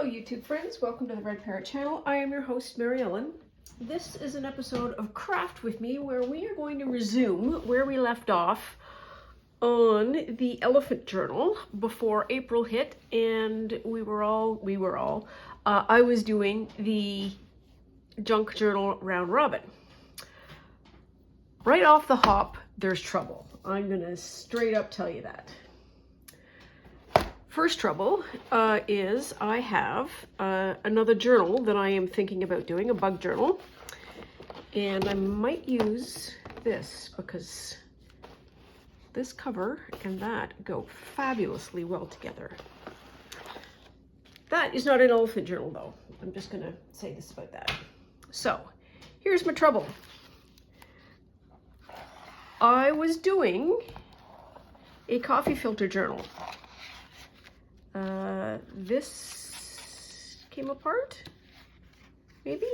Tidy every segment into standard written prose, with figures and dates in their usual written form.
Hello YouTube friends, welcome to the Red Parrot channel. I am your host Mary Ellen. This is an episode of Craft with Me where we are going to resume where we left off on the elephant journal before April hit, and I was doing the junk journal round robin. Right off the hop, there's trouble. I'm gonna straight up tell you that. First trouble is I have another journal that I am thinking about doing, a bug journal. And I might use this because this cover and that go fabulously well together. That is not an elephant journal though. I'm just gonna say this about that. So here's my trouble. I was doing a coffee filter journal. This came apart? Maybe?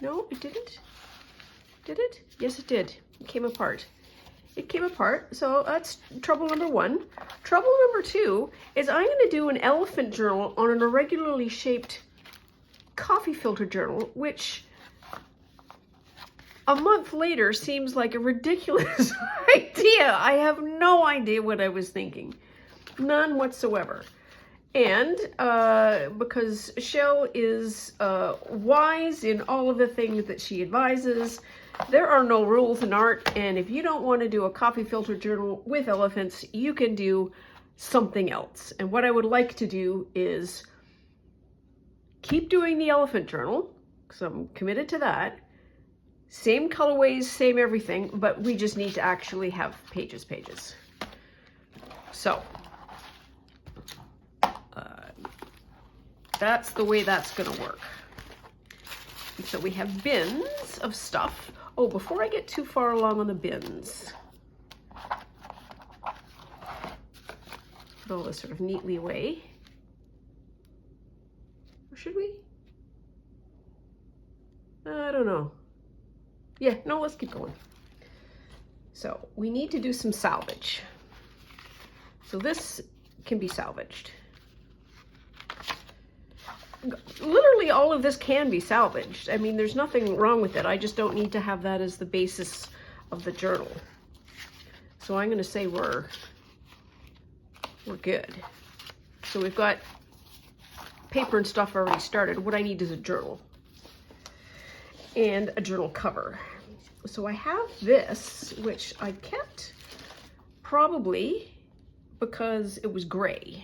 No, it didn't. Did it? Yes, it did. It came apart. It came apart, so that's trouble number one. Trouble number two is I'm going to do an elephant journal on an irregularly shaped coffee filter journal, which a month later seems like a ridiculous idea. I have no idea what I was thinking. None whatsoever. And because Shell is wise in all of the things that she advises, there are no rules in art, and if you don't want to do a coffee filter journal with elephants, you can do something else. And what I would like to do is keep doing the elephant journal, because I'm committed to that. Same colorways, same everything, but we just need to actually have pages. So that's the way that's going to work. And so we have bins of stuff. Oh, before I get too far along on the bins, put all this sort of neatly away. Or should we? I don't know. Yeah, no, let's keep going. So we need to do some salvage. So this can be salvaged. Literally all of this can be salvaged. I mean, there's nothing wrong with it. I just don't need to have that as the basis of the journal. So I'm going to say we're good. So we've got paper and stuff already started. What I need is a journal and a journal cover. So I have this, which I kept probably because it was gray.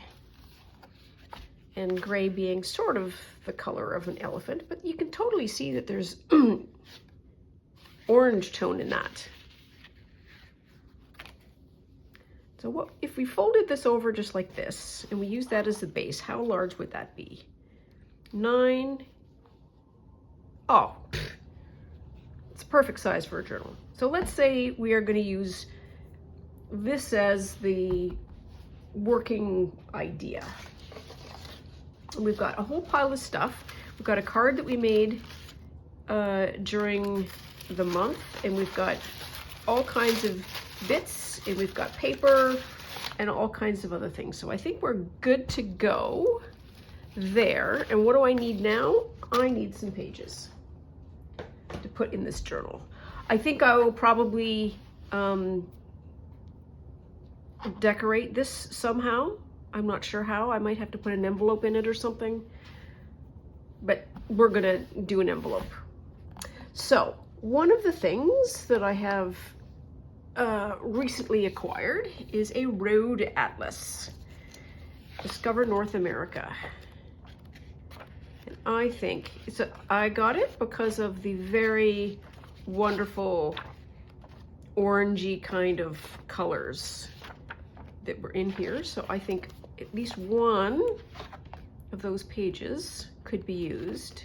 And gray being sort of the color of an elephant, but you can totally see that there's orange tone in that. So what if we folded this over just like this and we use that as the base, how large would that be? 9. Oh, it's a perfect size for a journal. So let's say we are going to use this as the working idea. We've got a whole pile of stuff. We've got a card that we made during the month, and we've got all kinds of bits, and we've got paper and all kinds of other things. So I think we're good to go there. And what do I need now? I need some pages to put in this journal. I think I will probably decorate this somehow. I'm not sure how. I might have to put an envelope in it or something, but we're gonna do an envelope. So one of the things that I have recently acquired is a road atlas, Discover North America. And I think I got it because of the very wonderful orangey kind of colors that were in here. So I think at least one of those pages could be used.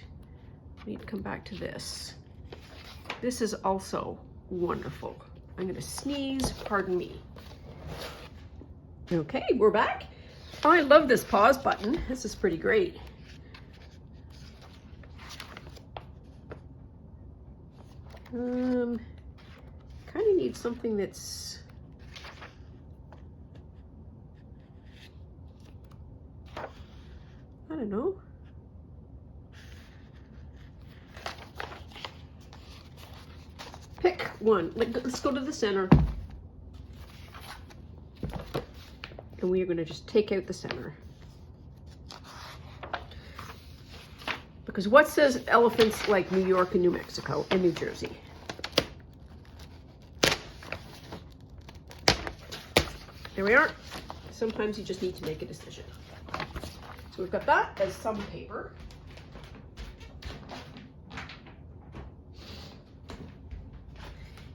I need to come back to this. This is also wonderful. I'm going to sneeze, pardon me. Okay, we're back. Oh, I love this pause button. This is pretty great. Kind of need something that's I don't know. one. Let's go to the center. And we are going to just take out the center. Because what says elephants like New York and New Mexico and New Jersey? There we are. Sometimes you just need to make a decision. So we've got that as some paper.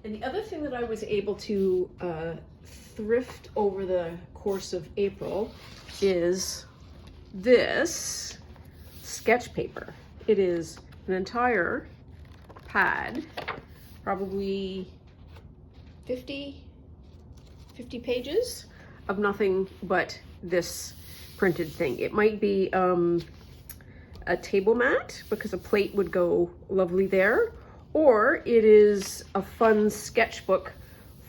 And the other thing that I was able to thrift over the course of April is this sketch paper. It is an entire pad, probably 50 pages of nothing but this printed thing. It might be a table mat because a plate would go lovely there, or it is a fun sketchbook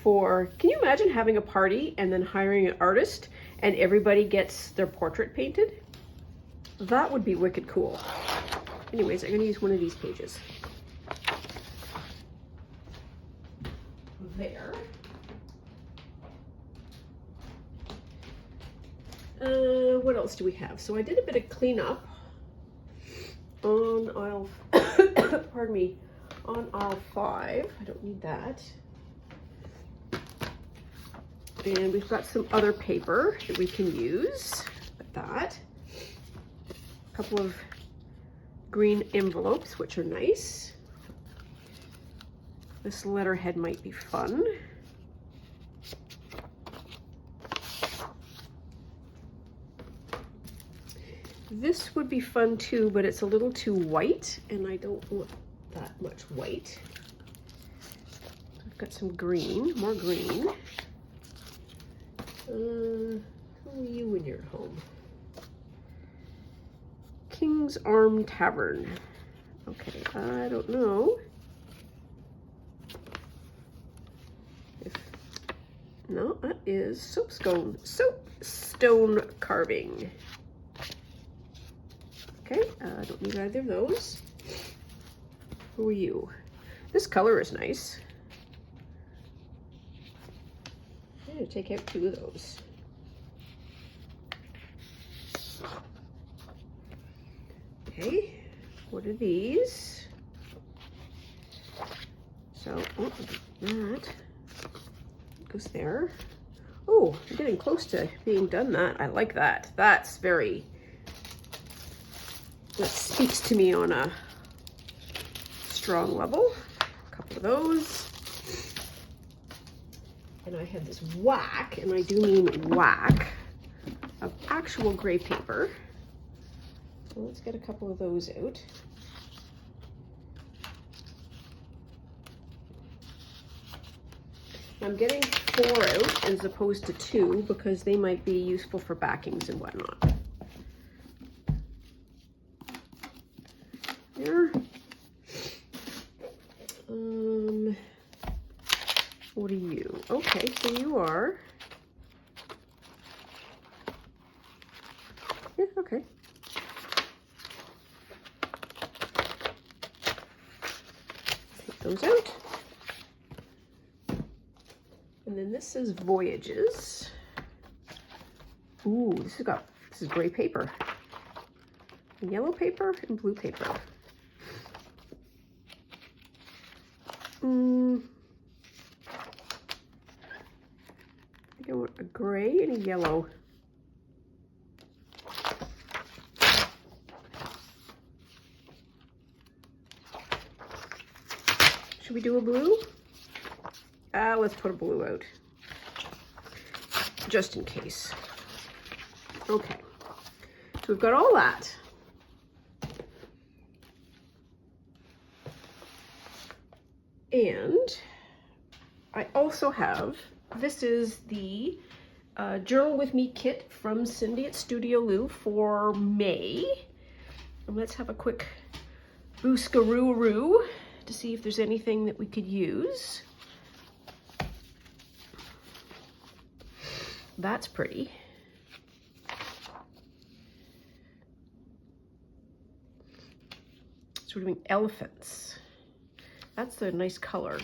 for, can you imagine having a party and then hiring an artist and everybody gets their portrait painted? That would be wicked cool. Anyways, I'm going to use one of these pages. There. What else do we have? So I did a bit of cleanup on aisle, pardon me, on aisle 5. I don't need that. And we've got some other paper that we can use with that. A couple of green envelopes, which are nice. This letterhead might be fun. This would be fun too, but it's a little too white, and I don't want that much white. I've got some green, more green. Who are you in your home? King's Arm Tavern. Okay, I don't know. No, that is soapstone carving. Okay, I don't need either of those. Who are you? This color is nice. I'm going to take out 2 of those. Okay, what are these? So, oh, that goes there. Oh, I'm getting close to being done that. I like that. That speaks to me on a strong level. A couple of those. And I have this whack, and I do mean whack, of actual gray paper. So let's get a couple of those out. I'm getting 4 out as opposed to 2 because they might be useful for backings and whatnot. There. What are you? Okay, so you are. Yeah, okay. Take those out. And then this is Voyages. Ooh, this is gray paper. Yellow paper and blue paper. I think I want a gray and a yellow. Should we do a blue? Let's put a blue out. Just in case. Okay. So we've got all that. And I also have, this is the Journal With Me kit from Cindy at Studio Lou for May. And let's have a quick booskaroo to see if there's anything that we could use. That's pretty. So we're doing elephants. That's a nice color.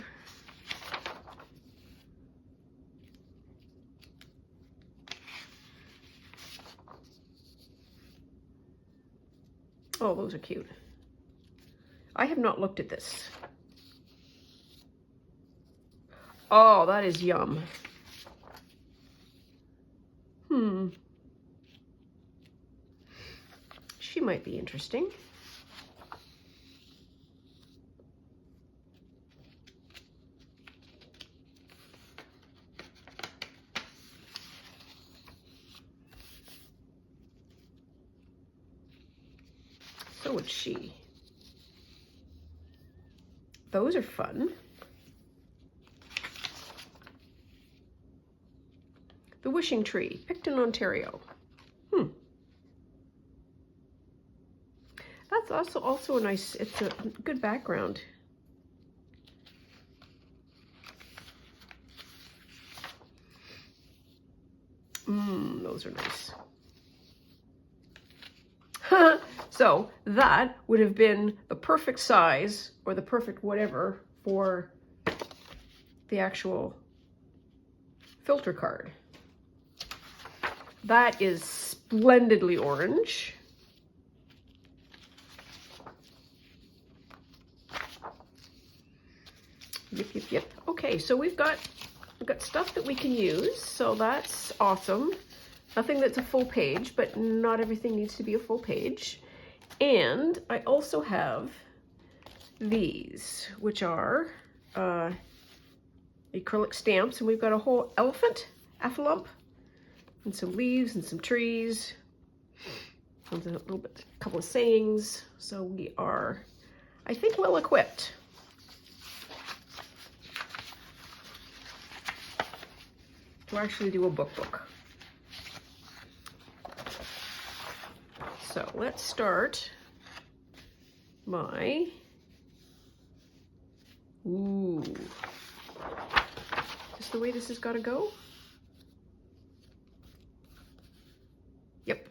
Oh, those are cute. I have not looked at this. Oh, that is yum. She might be interesting. So would she. Those are fun. The Wishing Tree, Picton, Ontario. That's also a nice, it's a good background. Those are nice. So that would have been the perfect size, or the perfect whatever, for the actual filter card. That is splendidly orange. Yep. Okay, so we've got stuff that we can use, so that's awesome. Nothing that's a full page, but not everything needs to be a full page. And I also have these, which are acrylic stamps, and we've got a whole elephant, amphilamp, and some leaves and some trees, and a couple of sayings. So we are, I think, well equipped. To actually do a book. So let's start my, is this the way this has got to go? Yep.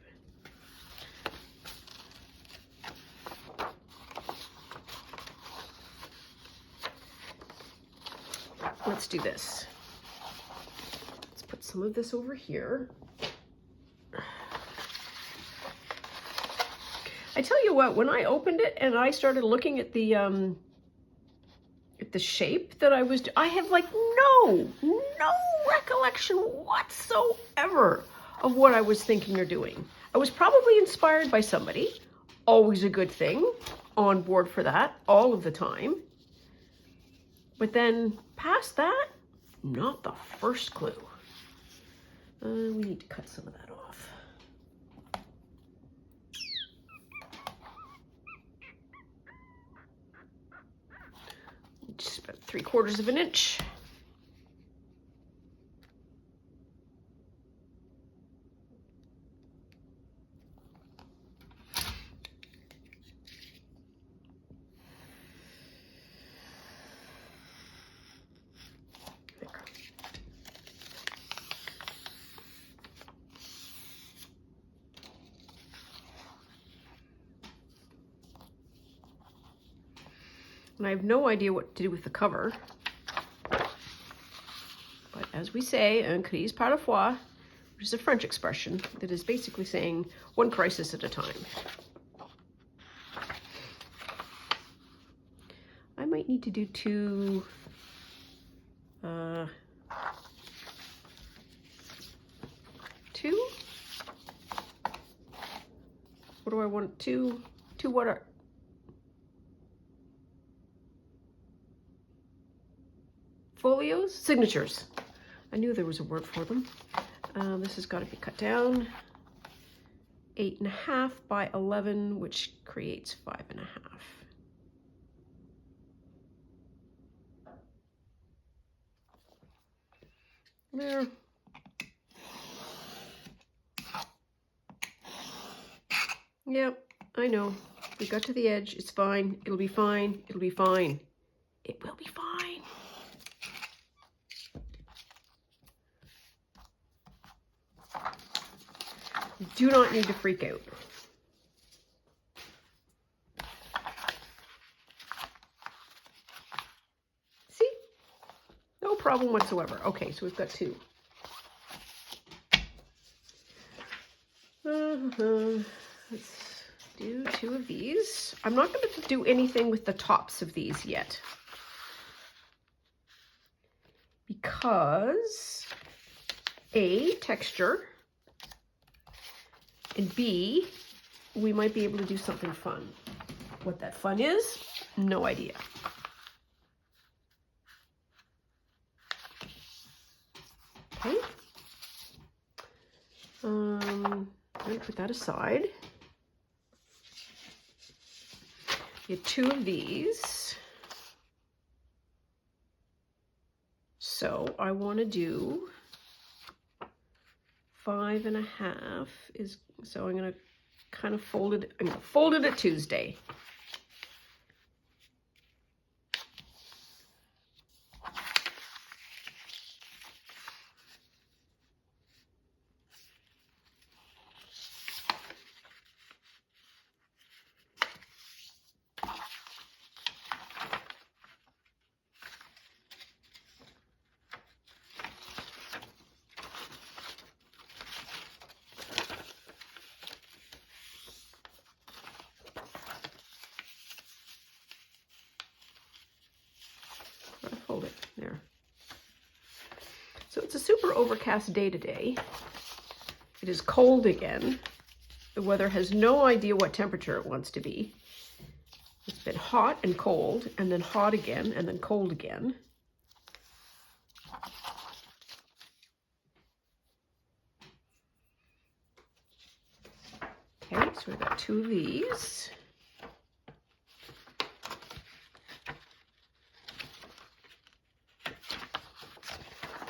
Let's do this. Let's put some of this over here. I tell you what, when I opened it and I started looking at the shape that I have like no recollection whatsoever of what I was thinking or doing. I was probably inspired by somebody, always a good thing, on board for that all of the time. But then past that, not the first clue. We need to cut some of that off. Just about 3/4 of an inch. There. And I have no idea what to do with the cover. But as we say, un crise parfois, which is a French expression that is basically saying one crisis at a time. I might need to do two, what do I want? Two what are? Folios? Signatures. I knew there was a word for them. This has got to be cut down. 8.5 by 11, which creates 5.5. There. Yep, I know. We got to the edge. It's fine. It'll be fine. It'll be fine. It will be fine. You do not need to freak out. See? No problem whatsoever. Okay, so we've got two. Let's do 2 of these. I'm not going to do anything with the tops of these yet, because A, texture, and B, we might be able to do something fun. What that fun is, no idea. Okay. I'm going to put that aside. Get 2 of these. So I want to do 5.5 is, so I'm going to kind of fold it, I'm going to fold it at Tuesday. Hold it there. So it's a super overcast day today. It is cold again. The weather has no idea what temperature it wants to be. It's been hot and cold, and then hot again, and then cold again. Okay, so we've got 2 of these.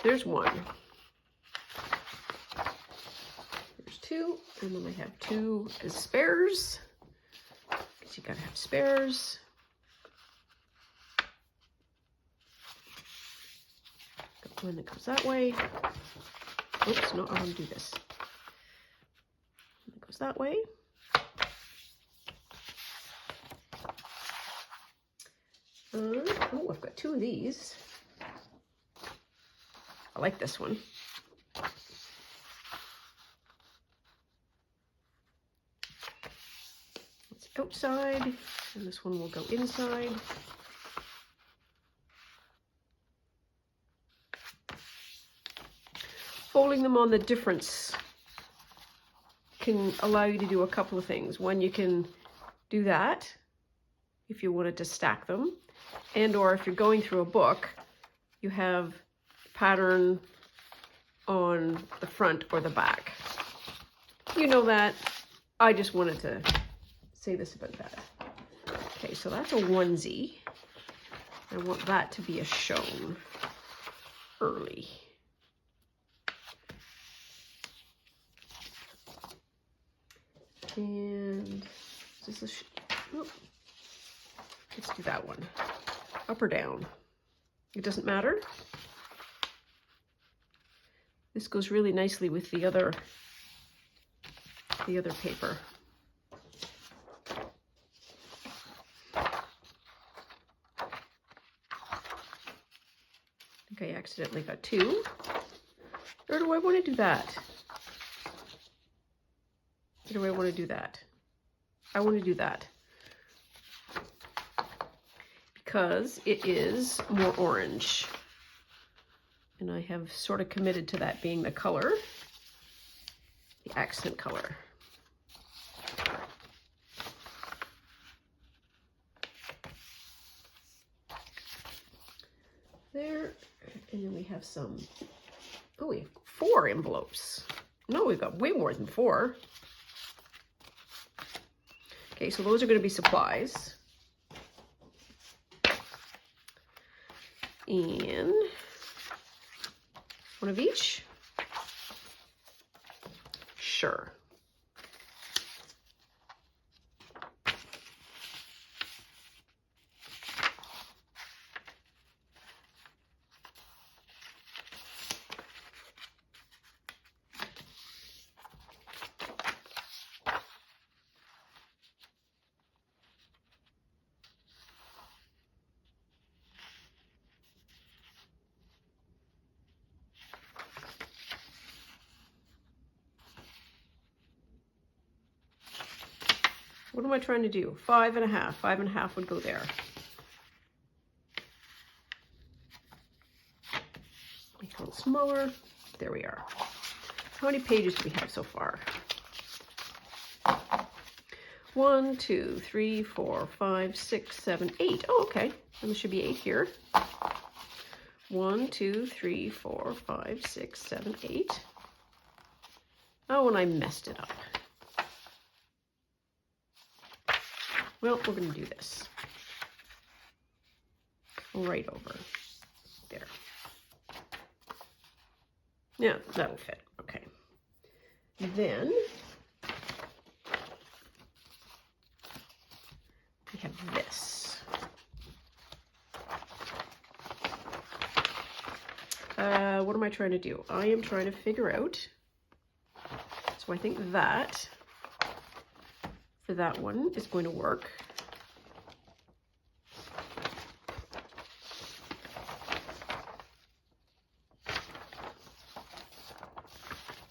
There's 1. There's 2, and then I have 2 as spares, because you gotta have spares. Got 1 that goes that way. Oops, no, I want to do this. It goes that way. Oh, I've got 2 of these. I like this one. It's outside, and this one will go inside. Folding them on the difference can allow you to do a couple of things. One, you can do that if you wanted to stack them, and or if you're going through a book, you have pattern on the front or the back. You know that. I just wanted to say this about that. Okay, so that's a onesie. I want that to be a shown early. And is this oh, let's do that one. Up or down? It doesn't matter. This goes really nicely with the other paper. I think I accidentally got 2. Or do I want to do that? Or do I want to do that? I want to do that. Because it is more orange. And I have sort of committed to that being the color, the accent color. There, and then we have some, oh, we have 4 envelopes. No, we've got way more than 4. Okay, so those are going to be supplies. And 1 of each? Sure. What am I trying to do? 5.5. 5.5 would go there. Make it a little smaller. There we are. How many pages do we have so far? 1, 2, 3, 4, 5, 6, 7, 8. Oh, okay. And there should be 8 here. 1, 2, 3, 4, 5, 6, 7, 8. Oh, and I messed it up. Well, we're going to do this. Right over there. Yeah, that'll fit. Okay. Then we have this. What am I trying to do? I am trying to figure out. So I think that for that one is going to work.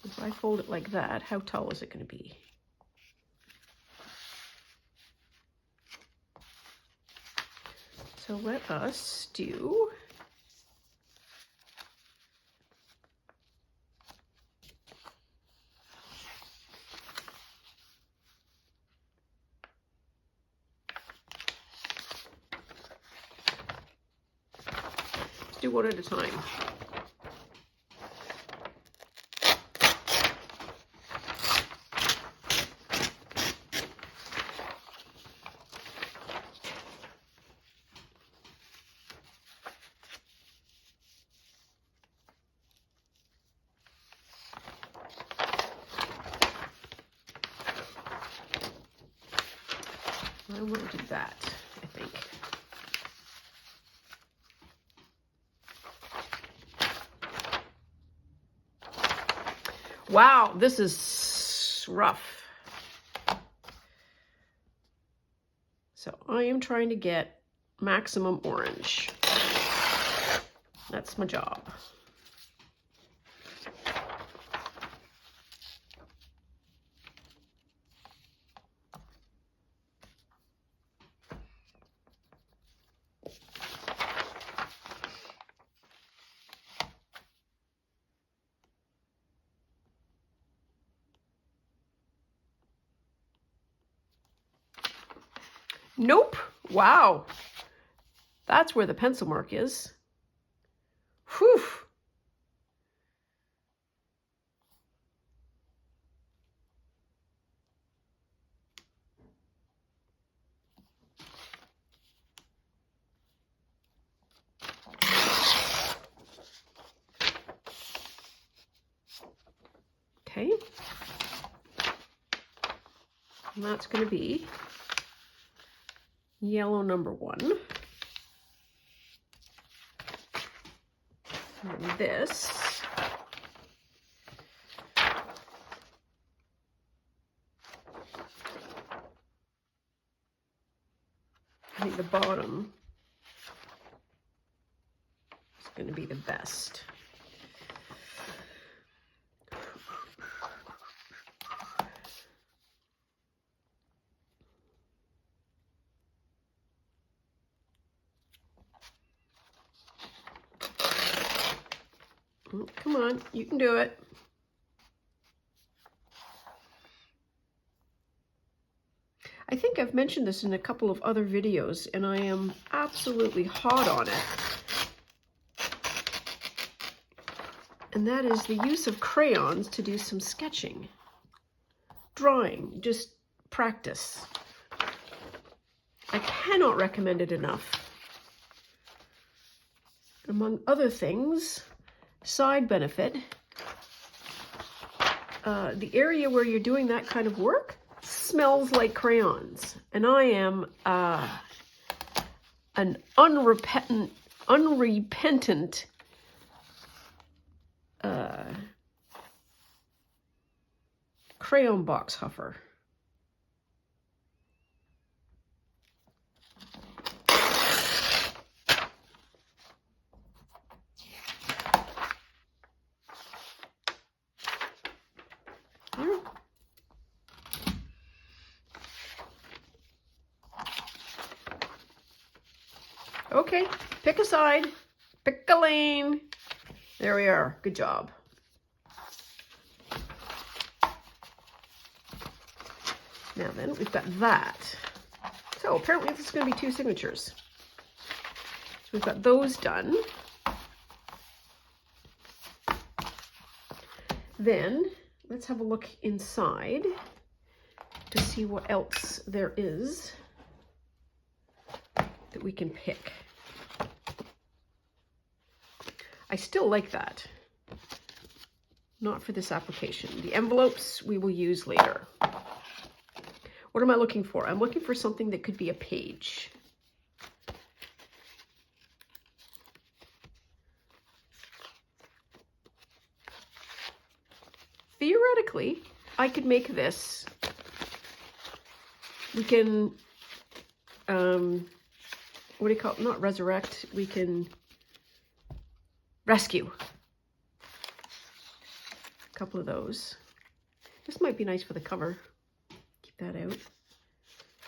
If I fold it like that, how tall is it going to be? So let us do one at a time. I want to do that, I think. Wow, this is rough. So I am trying to get maximum orange. That's my job. Nope. Wow. That's where the pencil mark is. Whew. Okay. And that's going to be yellow number 1. And this I think the bottom is going to be the best. Come on, you can do it. I think I've mentioned this in a couple of other videos, and I am absolutely hot on it. And that is the use of crayons to do some sketching. Drawing, just practice. I cannot recommend it enough. Among other things, side benefit, the area where you're doing that kind of work smells like crayons, and I am an unrepentant crayon box huffer. Okay, pick a side, pick a lane. There we are. Good job. Now then, we've got that. So apparently this is going to be 2 signatures. So we've got those done. Then let's have a look inside to see what else there is that we can pick. I still like that. Not for this application. The envelopes we will use later. What am I looking for? I'm looking for something that could be a page. Theoretically, I could make this. We can, what do you call it? Not resurrect. We can rescue a couple of those. This might be nice for the cover. Keep that out.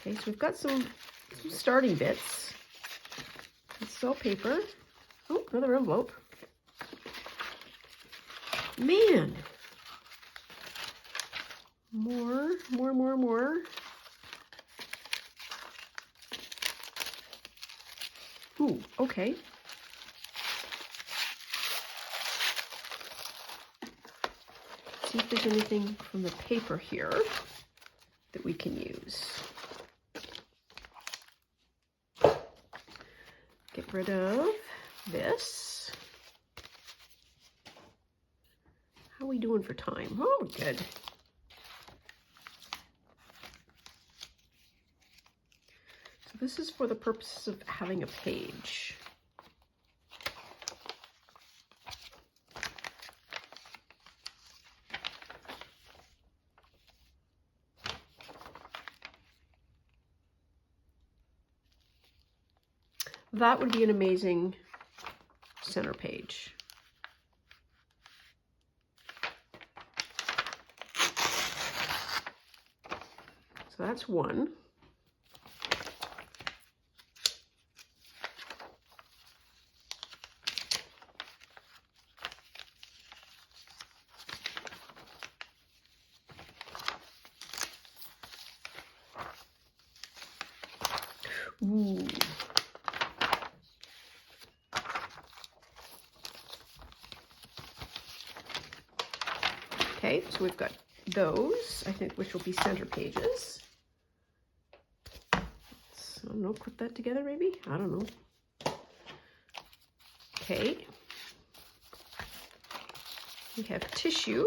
Okay, so we've got some starting bits. It's all paper. Oh, another envelope. Man. More. Ooh, okay. See if there's anything from the paper here that we can use. Get rid of this. How are we doing for time? Oh, good. So this is for the purposes of having a page. That would be an amazing center page. So that's one. Ooh. Okay, so we've got those, I think, which will be center pages. So, I don't know, put that together maybe? I don't know. Okay. We have tissue,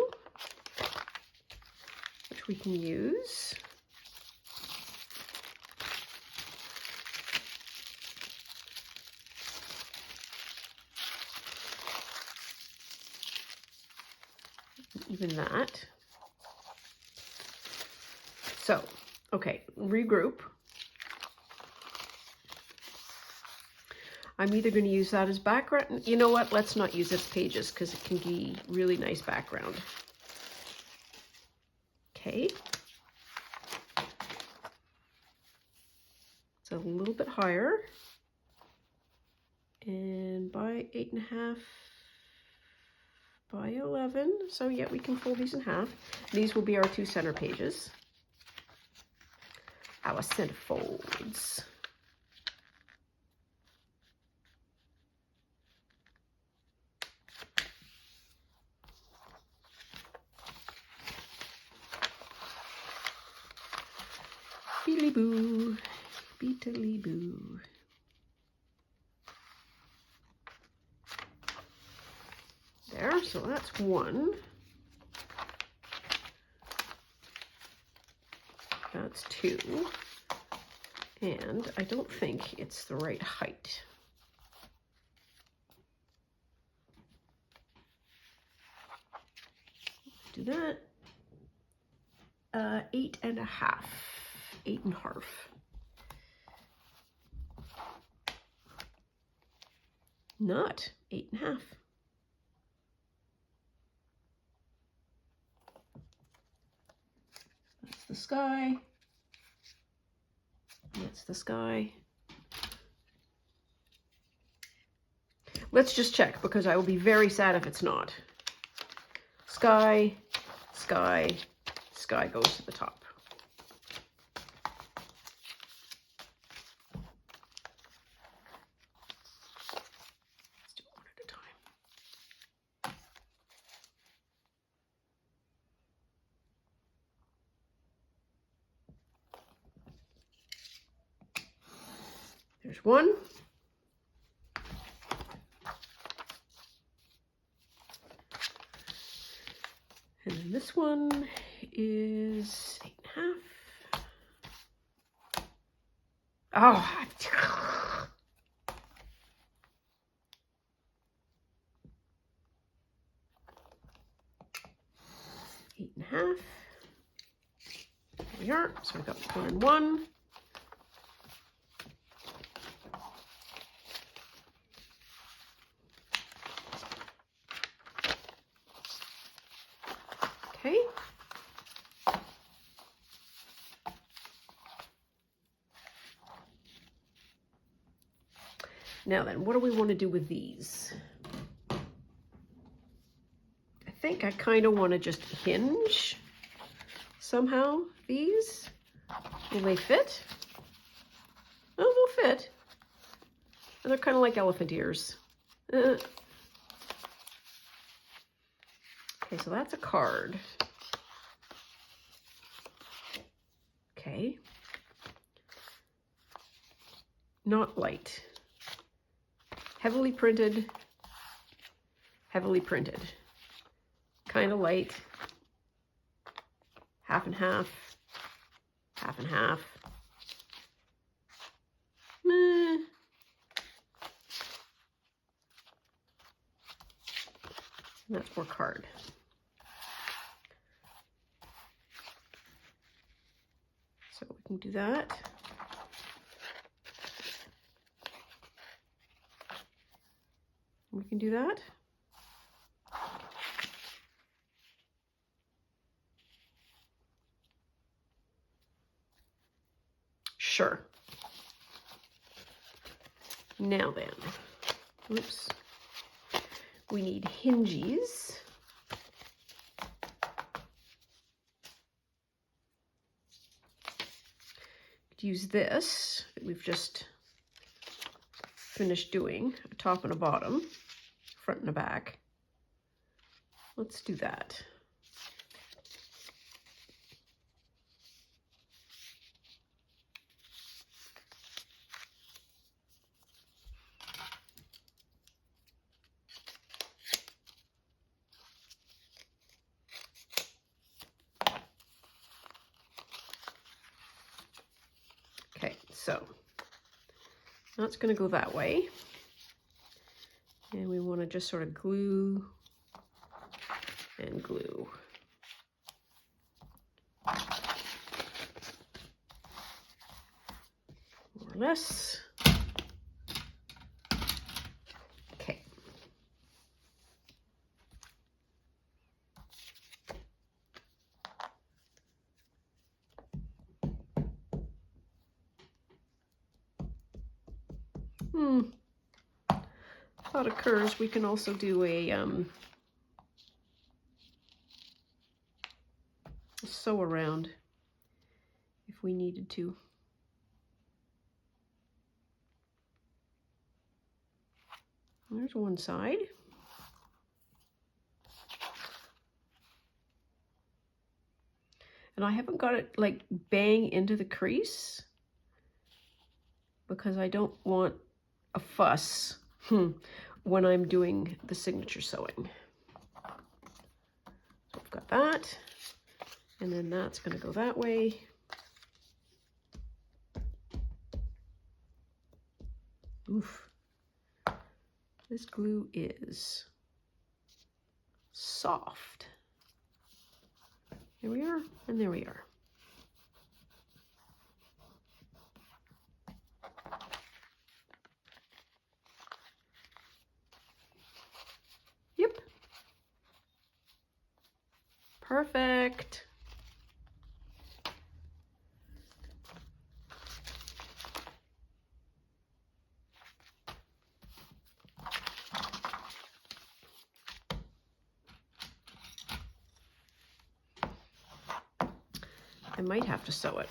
which we can use. Even that. So, okay, regroup. I'm either going to use that as background. You know what? Let's not use its pages because it can be really nice background. Okay. It's a little bit higher. And by 8.5 by 11. So yeah, we can fold these in half. These will be our 2 center pages. Our centerfolds. Beedly boo, beetly boo. There, so that's one. That's 2. And I don't think it's the right height. Do that. 8.5. 8.5. Not 8.5. That's the sky. That's the sky. Let's just check, because I will be very sad if it's not. Sky, sky, sky goes to the top. Let's do it one at a time. There's one. And then this one is 8.5. Oh, 8.5. There we are. So we've got 1 and 1. Okay. Now then, what do we want to do with these? I think I kind of want to just hinge somehow these. Will they fit? Oh, they'll fit. And they're kind of like elephant ears. Okay, so that's a card. Okay. Not light. Heavily printed. Heavily printed. Kind of light. Half and half. Half and half. Meh. And that's more card. So we can do that. We can do that. Sure. Now then, oops, we need hinges. Use this that we've just finished doing, a top and a bottom, front and a back. Let's do that. Okay, so that's going to go that way. And we want to just sort of glue and glue. More or less. Okay. Thought occurs, we can also do a sew around if we needed to. There's one side. And I haven't got it like bang into the crease because I don't want a fuss when I'm doing the signature sewing. So I've got that, and then that's going to go that way. Oof. This glue is soft. There we are, and there we are. Yep. Perfect. might have to sew it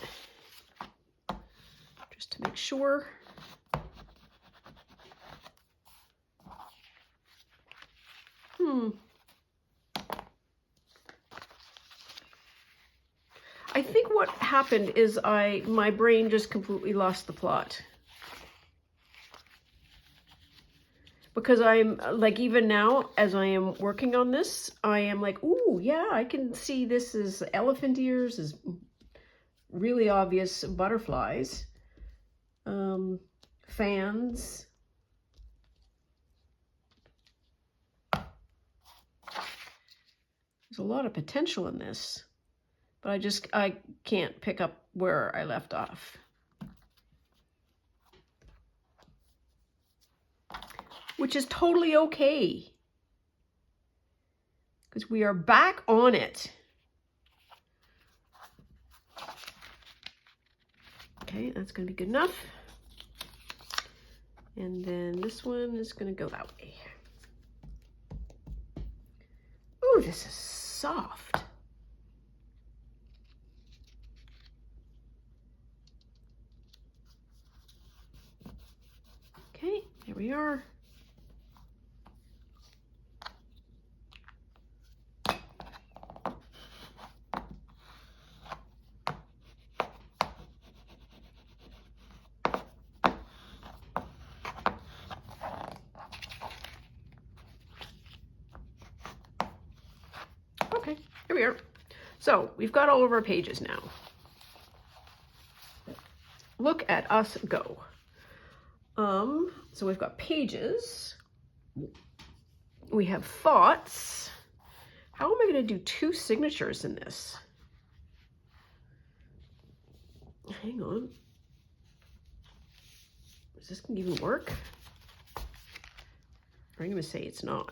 just to make sure. I think what happened is my brain just completely lost the plot. Because I'm like, even now, as I am working on this, I am like, ooh, yeah, I can see this as elephant ears, as really obvious butterflies, fans. There's a lot of potential in this, but I can't pick up where I left off. Which is totally okay, because we are back on it. Okay, that's going to be good enough. And then this one is going to go that way. Ooh, this is soft. Okay, here we are. Okay, here we are. So we've got all of our pages now. Look at us go. So we've got pages. We have thoughts. How am I going to do 2 signatures in this? Hang on. Is this going to even work? I'm going to say it's not.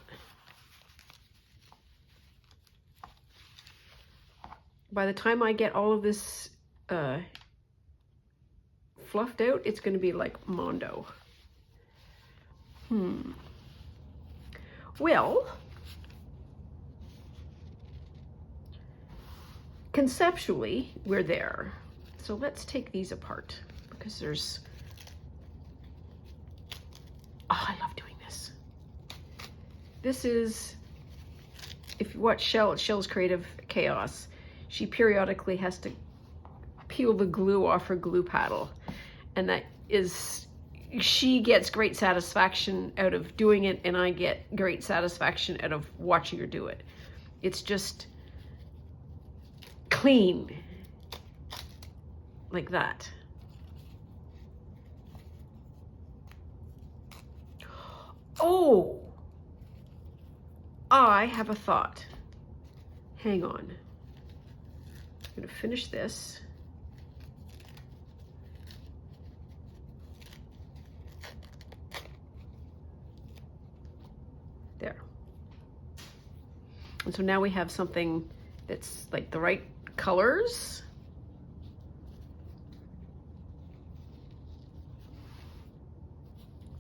By the time I get all of this fluffed out, it's going to be like Mondo. Well, conceptually, we're there. So let's take these apart, because there's... Oh, I love doing this. This is, if you watch Shell's Creative Chaos, she periodically has to peel the glue off her glue paddle. And that is, she gets great satisfaction out of doing it, and I get great satisfaction out of watching her do it. It's just clean, like that. Oh, I have a thought. Hang on. I'm going to finish this. There. And so now we have something that's like the right colors.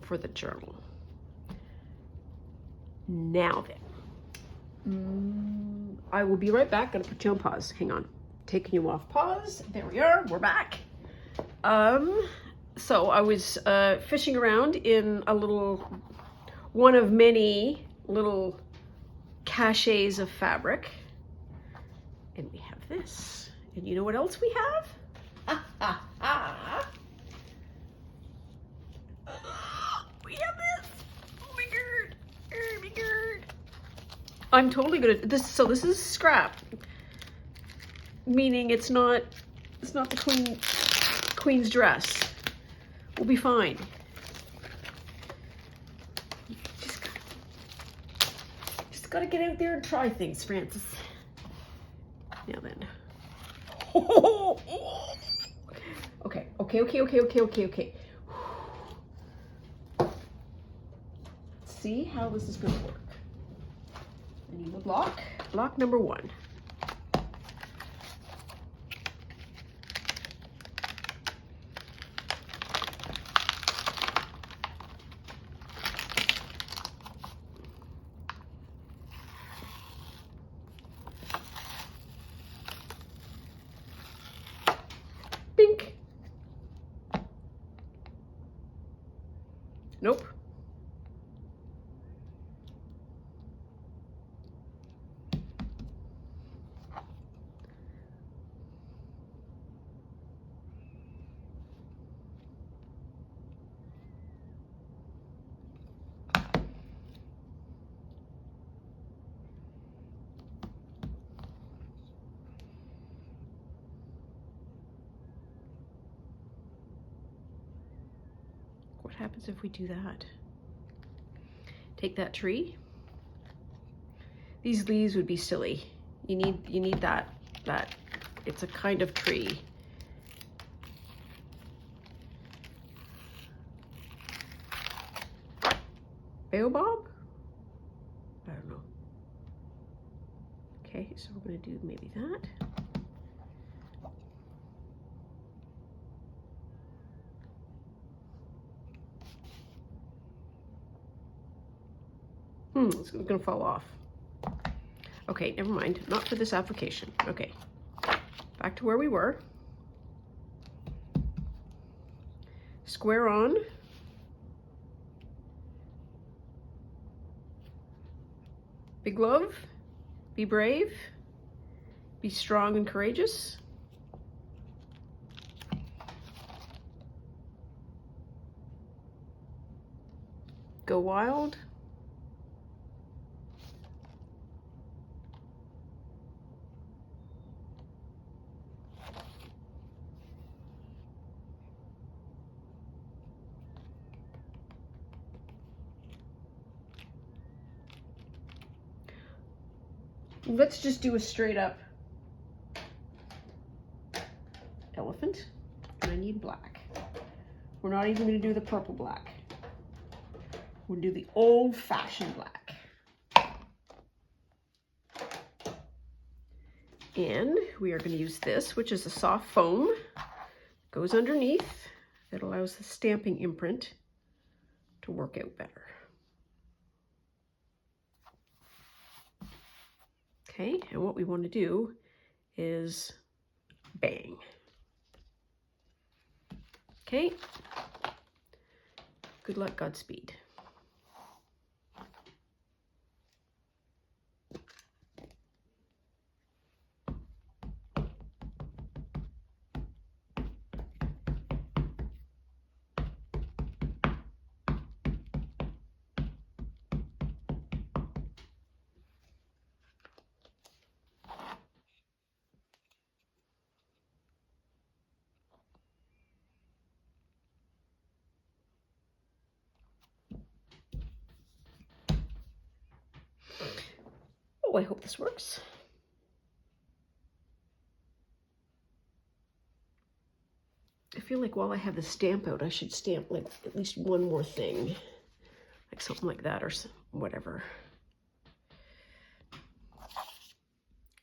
For the journal. Now then, I will be right back. Gonna put you on pause. Hang on. Taking you off pause. There we are. We're back. So I was fishing around in a little, one of many little caches of fabric, and we have this. And you know what else we have? We have this. Oh my god. Oh my god. I'm totally good at this. So this is scrap, meaning it's not the queen's dress. We'll be fine. Just gotta get out there and try things, Francis. Now then. Okay. See how this is gonna work. I need a block. Block number 1. Nope. What happens if we do that? Take that tree. These leaves would be silly. You need that it's a kind of tree. Baobab? I don't know. Okay, so we're gonna do maybe that. It's gonna fall off. Okay, never mind. Not for this application. Okay, back to where we were. Square on. Big love. Be brave. Be strong and courageous. Go wild. Let's just do a straight up elephant, and I need black. We're not even going to do the purple black. We'll do the old-fashioned black. And we are going to use this, which is a soft foam. Goes underneath. That allows the stamping imprint to work out better. Okay, and what we want to do is bang. Okay. Good luck, Godspeed. Oh, I hope this works. I feel like while I have the stamp out, I should stamp like at least one more thing, like something like that or whatever,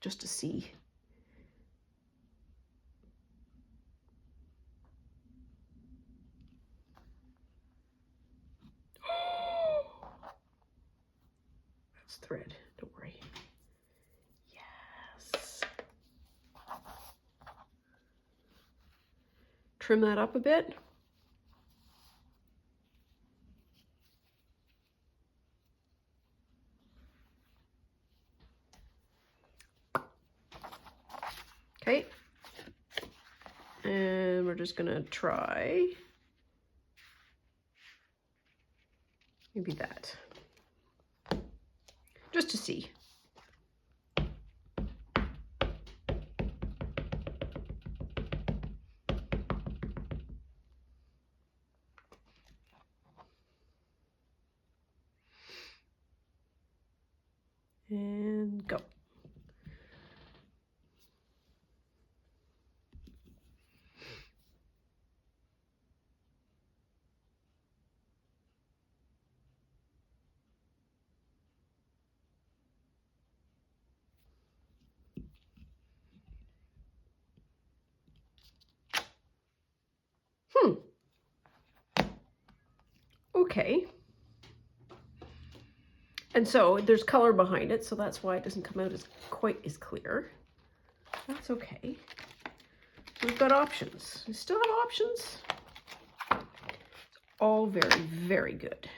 just to see. That's thread, don't worry. Yes. Trim that up a bit. Okay. And we're just gonna try maybe that, just to see. And go. Okay. And so there's color behind it, so that's why it doesn't come out as quite as clear. That's okay. We've got options. We still have options. There's all very, very good.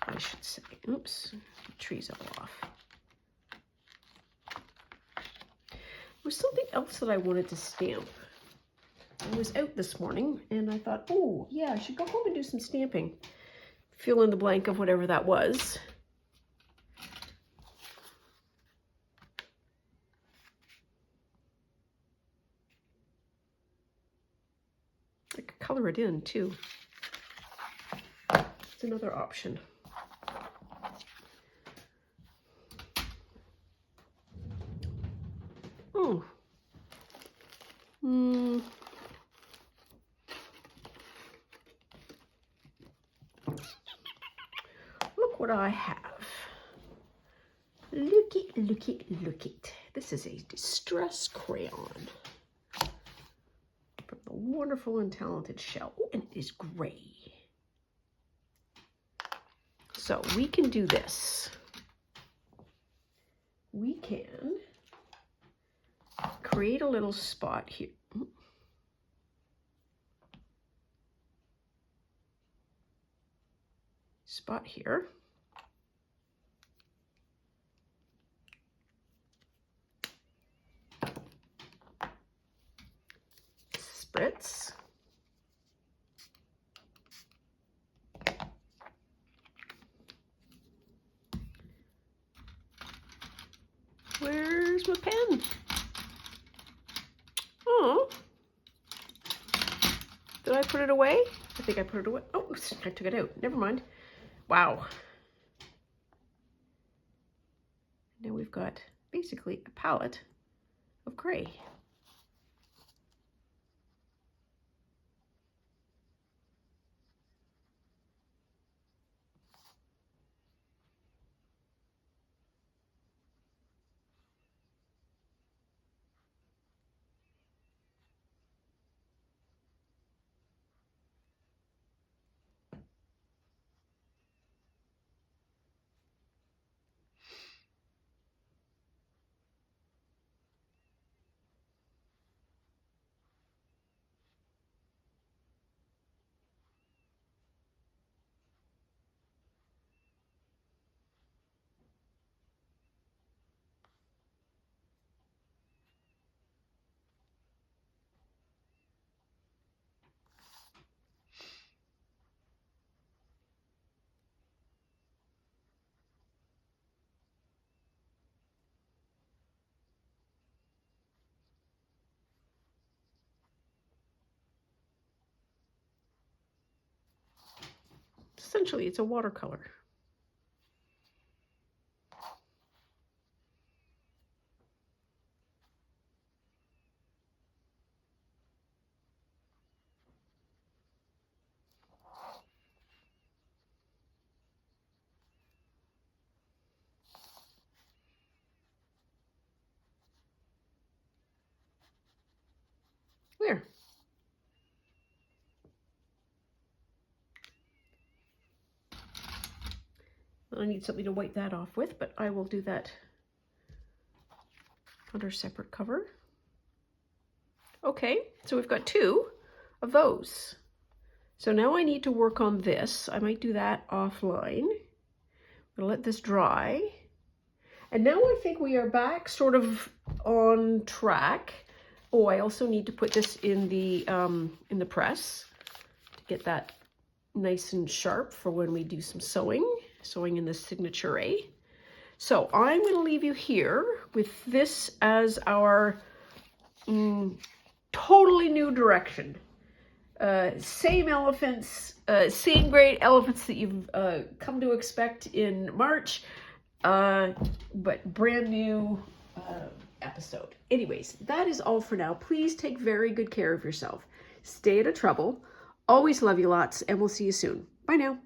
I should say. Oops, the trees all off. There was something else that I wanted to stamp. I was out this morning and I thought, oh yeah, I should go home and do some stamping. Fill in the blank of whatever that was. I could color it in too. It's another option. Oh. Look what I have. Look it, look it, look it. This is a distress crayon from the wonderful and talented Shell. Oh, and it is gray. So we can do this. We can create a little spot here. Spot here. Spritz. Where's my pen? Oh. Did I put it away? I think I put it away. Oh, I took it out. Never mind. Wow. Now we've got basically a palette of gray. Essentially, it's a watercolor. There. I need something to wipe that off with, but I will do that under separate cover. Okay, so we've got two of those. So now I need to work on this. I might do that offline. I'm gonna let this dry. And now I think we are back sort of on track. Oh, I also need to put this in the press to get that nice and sharp for when we do some sewing in the signature A. So I'm going to leave you here with this as our totally new direction. Same elephants, same great elephants that you've come to expect in March, but brand new episode. Anyways, that is all for now. Please take very good care of yourself. Stay out of trouble. Always love you lots, and we'll see you soon. Bye now.